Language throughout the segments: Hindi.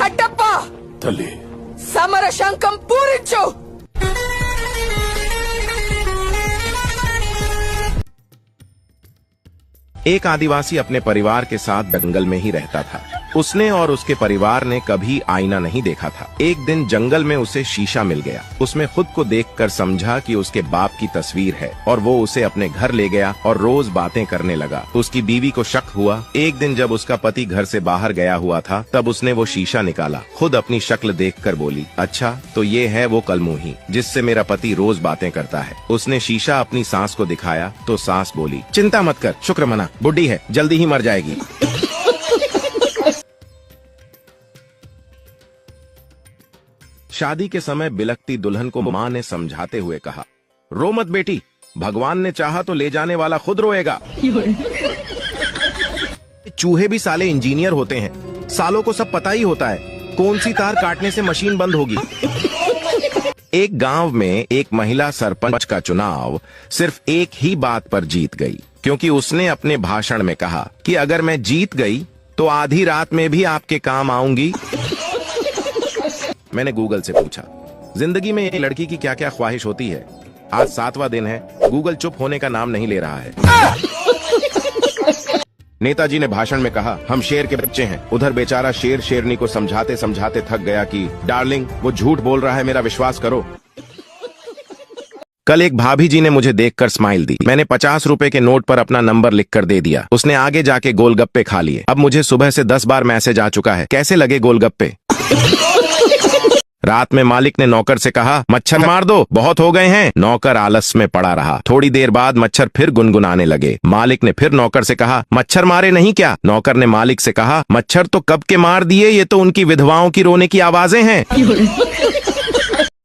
కట్టప్ప తల్లి సమర శంఖం పూరించు. एक आदिवासी अपने परिवार के साथ जंगल में ही रहता था। उसने और उसके परिवार ने कभी आईना नहीं देखा था। एक दिन जंगल में उसे शीशा मिल गया। उसमें खुद को देखकर समझा कि उसके बाप की तस्वीर है और वो उसे अपने घर ले गया और रोज बातें करने लगा। उसकी बीवी को शक हुआ। एक दिन जब उसका पति घर से बाहर गया हुआ था तब उसने वो शीशा निकाला। खुद अपनी शक्ल देखकर बोली, अच्छा तो ये है वो कलमुही जिससे मेरा पति रोज बातें करता है। उसने शीशा अपनी सास को दिखाया तो सास बोली, चिंता मत कर, शुक्र मना, बुढ़ी है, जल्दी ही मर जाएगी। शादी के समय बिलखती दुल्हन को माँ ने समझाते हुए कहा, रो मत बेटी, भगवान ने चाहा तो ले जाने वाला खुद रोएगा। चूहे भी साले इंजीनियर होते हैं, सालों को सब पता ही होता है कौन सी तार काटने से मशीन बंद होगी। एक गांव में एक महिला सरपंच का चुनाव सिर्फ एक ही बात पर जीत गई, क्योंकि उसने अपने भाषण में कहा कि अगर मैं जीत गई तो आधी रात में भी आपके काम आऊंगी। मैंने गूगल से पूछा, जिंदगी में एक लड़की की क्या क्या ख्वाहिश होती है। आज 7वां दिन है, गूगल चुप होने का नाम नहीं ले रहा है। नेताजी ने भाषण में कहा, हम शेर के बच्चे हैं। उधर बेचारा शेर शेरनी को समझाते समझाते थक गया कि डार्लिंग वो झूठ बोल रहा है, मेरा विश्वास करो। कल एक भाभी जी ने मुझे देखकर स्माइल दी। मैंने 50 रुपए के नोट पर अपना नंबर लिखकर दे दिया। उसने आगे जाके गोलगप्पे खा लिए। अब मुझे सुबह से 10 बार मैसेज आ चुका है, कैसे लगे गोलगप्पे। रात में मालिक ने नौकर से कहा, मच्छर मार दो, बहुत हो गए हैं। नौकर आलस में पड़ा रहा। थोड़ी देर बाद मच्छर फिर गुनगुनाने लगे। मालिक ने फिर नौकर से कहा, मच्छर मारे नहीं क्या। नौकर ने मालिक से कहा, मच्छर तो कब के मार दिए, ये तो उनकी विधवाओं की रोने की आवाजें हैं।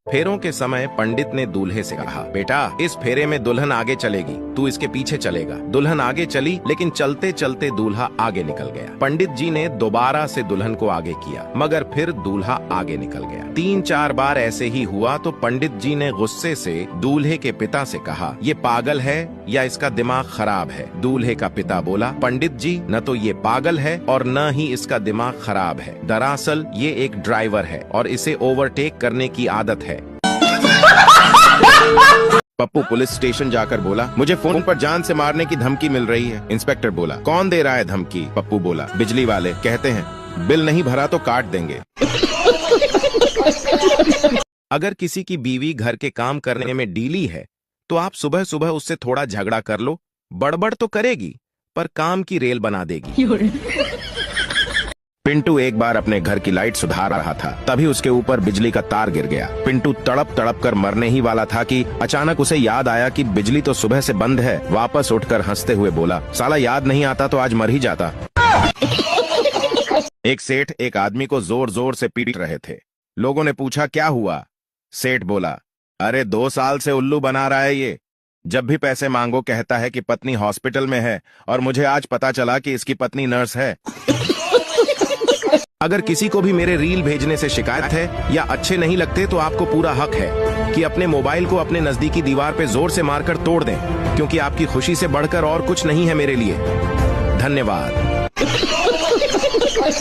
फेरों के समय पंडित ने दूल्हे से कहा, बेटा इस फेरे में दुल्हन आगे चलेगी, तू इसके पीछे चलेगा। दुल्हन आगे चली, लेकिन चलते चलते दूल्हा आगे निकल गया। पंडित जी ने दोबारा से दुल्हन को आगे किया, मगर फिर दूल्हा आगे निकल गया। 3-4 बार ऐसे ही हुआ तो पंडित जी ने गुस्से से दूल्हे के पिता से कहा, ये पागल है या इसका दिमाग खराब है। दूल्हे का पिता बोला, पंडित जी न तो ये पागल है और न ही इसका दिमाग खराब है, दरअसल ये एक ड्राइवर है और इसे ओवरटेक करने की आदत है। पप्पू पुलिस स्टेशन जाकर बोला, मुझे फोन पर जान से मारने की धमकी मिल रही है। इंस्पेक्टर बोला, कौन दे रहा है धमकी। पप्पू बोला, बिजली वाले, कहते हैं बिल नहीं भरा तो काट देंगे। अगर किसी की बीवी घर के काम करने में डीली है तो आप सुबह सुबह उससे थोड़ा झगड़ा कर लो, बड़बड़ तो करेगी पर काम की रेल बना देगी। पिंटू एक बार अपने घर की लाइट सुधार रहा था, तभी उसके ऊपर बिजली का तार गिर गया। पिंटू तड़प तड़प कर मरने ही वाला था कि अचानक उसे याद आया कि बिजली तो सुबह से बंद है। वापस उठकर हंसते हुए बोला, साला याद नहीं आता तो आज मर ही जाता। एक सेठ एक आदमी को जोर जोर से पीट रहे थे। लोगों ने पूछा, क्या हुआ। सेठ बोला, अरे 2 साल से उल्लू बना रहा है ये। जब भी पैसे मांगो कहता है कि पत्नी हॉस्पिटल में है और मुझे आज पता चला कि इसकी पत्नी नर्स है। अगर किसी को भी मेरे रील भेजने से शिकायत है या अच्छे नहीं लगते तो आपको पूरा हक है कि अपने मोबाइल को अपने नजदीकी दीवार पे जोर से मारकर तोड़ दें, क्योंकि आपकी खुशी से बढ़कर और कुछ नहीं है मेरे लिए। धन्यवाद।